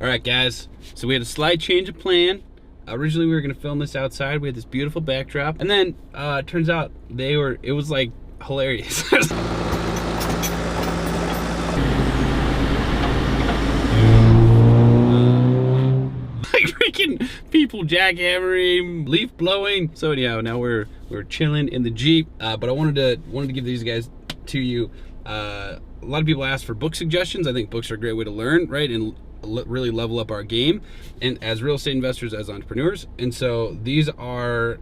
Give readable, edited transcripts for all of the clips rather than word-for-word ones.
All right, guys. So we had a slight change of plan. Originally, we were going to film this outside. We had this beautiful backdrop. And then, it turns out it was like hilarious. Freaking people jackhammering, leaf blowing. So anyhow, now we're chilling in the Jeep. But I wanted to give these guys to you. A lot of people ask for book suggestions. I think books are a great way to learn, right? And really level up our game, and as real estate investors, as entrepreneurs. And so these are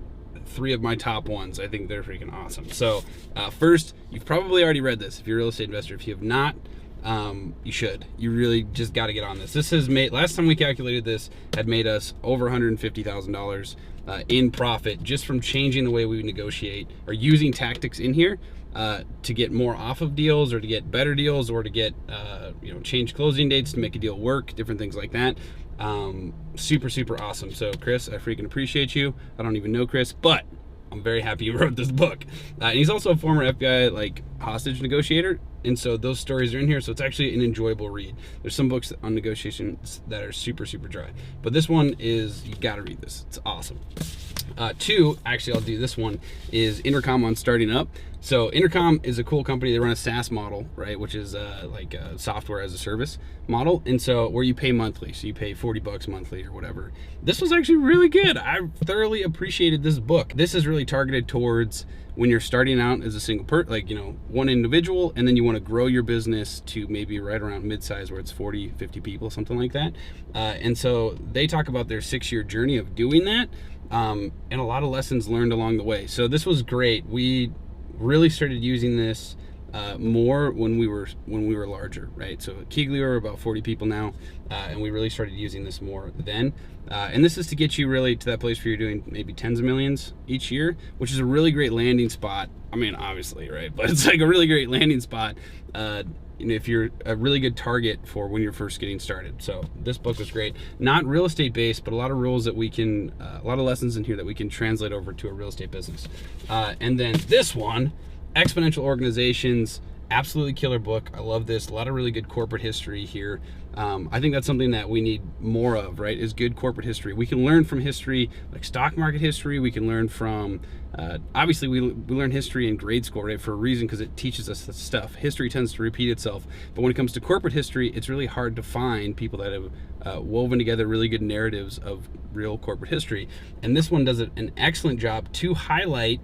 3 of my top ones. I think they're freaking awesome. So first, you've probably already read this if you're a real estate investor. If you have not, you should. You really just got to get on this. This has made, last time we calculated this, had made us over $150,000 in profit just from changing the way we negotiate or using tactics in here to get more off of deals, or to get better deals, or to get change closing dates to make a deal work, different things like that. Super awesome. So Chris, I freaking appreciate you. I don't even know Chris, but I'm very happy you wrote this book. And he's also a former FBI hostage negotiator, and so those stories are in here. So it's actually an enjoyable read. There's some books on negotiations that are super dry, but this one is, you got to read this. It's awesome. 2, actually I'll do this one, is Intercom on starting up. So Intercom is a cool company. They run a SaaS model, right, which is like a software as a service model, and so where you pay monthly, so you pay $40 monthly or whatever. This was actually really good. I thoroughly appreciated this book. This is really targeted towards when you're starting out as a single one individual, and then you want to grow your business to maybe right around mid-size where it's 40, 50 people, something like that. And so they talk about their 6-year journey of doing that, and a lot of lessons learned along the way. So this was great. We really started using this more when we were larger, right? So at Keegley, we're about 40 people now, and we really started using this more then. And this is to get you really to that place where you're doing maybe tens of millions each year, which is a really great landing spot. I mean, obviously, right? But it's like a really great landing spot if you're a really good target for when you're first getting started. So this book was great. Not real estate based, but a lot of rules that we can, a lot of lessons in here that we can translate over to a real estate business. And then this one, Exponential Organizations, absolutely killer book. I love this. A lot of really good corporate history here. I think that's something that we need more of, right, is good corporate history. We can learn from history, like stock market history. We can learn from, obviously we learn history in grade school, right, for a reason, because it teaches us this stuff. History tends to repeat itself. But when it comes to corporate history, it's really hard to find people that have woven together really good narratives of real corporate history. And this one does an excellent job to highlight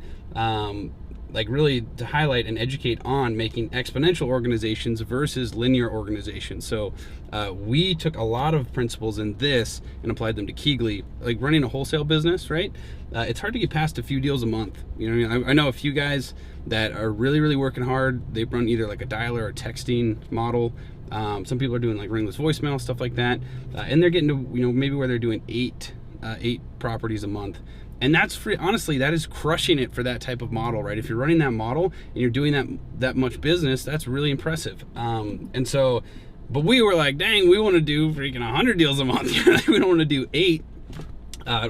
really to highlight and educate on making exponential organizations versus linear organizations. So we took a lot of principles in this and applied them to Keegley, like running a wholesale business, right? It's hard to get past a few deals a month. You know what I mean? I know a few guys that are really working hard. They run either like a dialer or texting model. Some people are doing like ringless voicemail, stuff like that. And they're getting to, maybe where they're doing eight properties a month. And that's free. Honestly, that is crushing it for that type of model, right? If you're running that model and you're doing that much business, that's really impressive. And so, but we were like, dang, we want to do freaking 100 deals a month. We don't want to do 8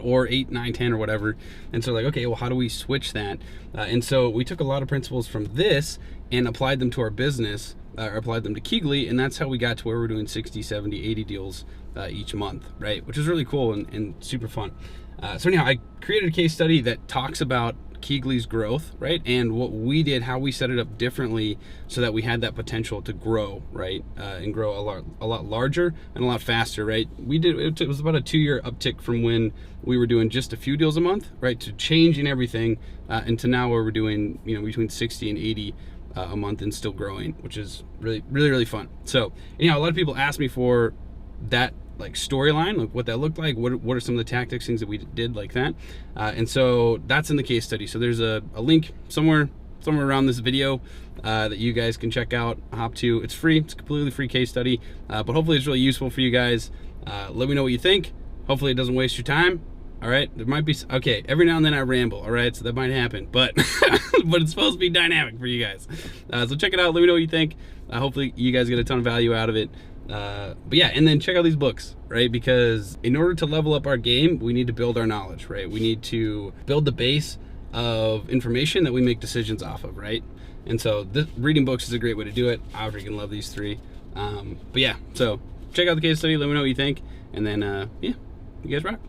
or 8, 9, 10 or whatever. And so like, okay, well, how do we switch that? And so we took a lot of principles from this and applied them to our business, or applied them to Keegley, and that's how we got to where we're doing 60, 70, 80 deals each month, right? Which is really cool and super fun. So anyhow, I created a case study that talks about Keegley's growth, right? And what we did, how we set it up differently so that we had that potential to grow, right? And grow a lot larger and a lot faster, right? It was about a 2-year uptick from when we were doing just a few deals a month, right? To changing everything, and to now where we're doing, between 60 and 80 a month and still growing, which is really fun. So anyhow, a lot of people ask me for that storyline, like what that looked like, what are some of the tactics, things that we did like that, and so that's in the case study. So there's a link somewhere around this video that you guys can check out, hop to. It's free. It's a completely free case study, but hopefully it's really useful for you guys. Let me know what you think. Hopefully it doesn't waste your time. All right, there might be, okay, every now and then I ramble, all right, so that might happen, but but it's supposed to be dynamic for you guys. So check it out, let me know what you think. Hopefully you guys get a ton of value out of it. But yeah, and then check out these books, right? Because in order to level up our game, we need to build our knowledge, right? We need to build the base of information that we make decisions off of, right? And so reading books is a great way to do it. I freaking love these 3. But yeah, so check out the case study. Let me know what you think, and then yeah, you guys rock.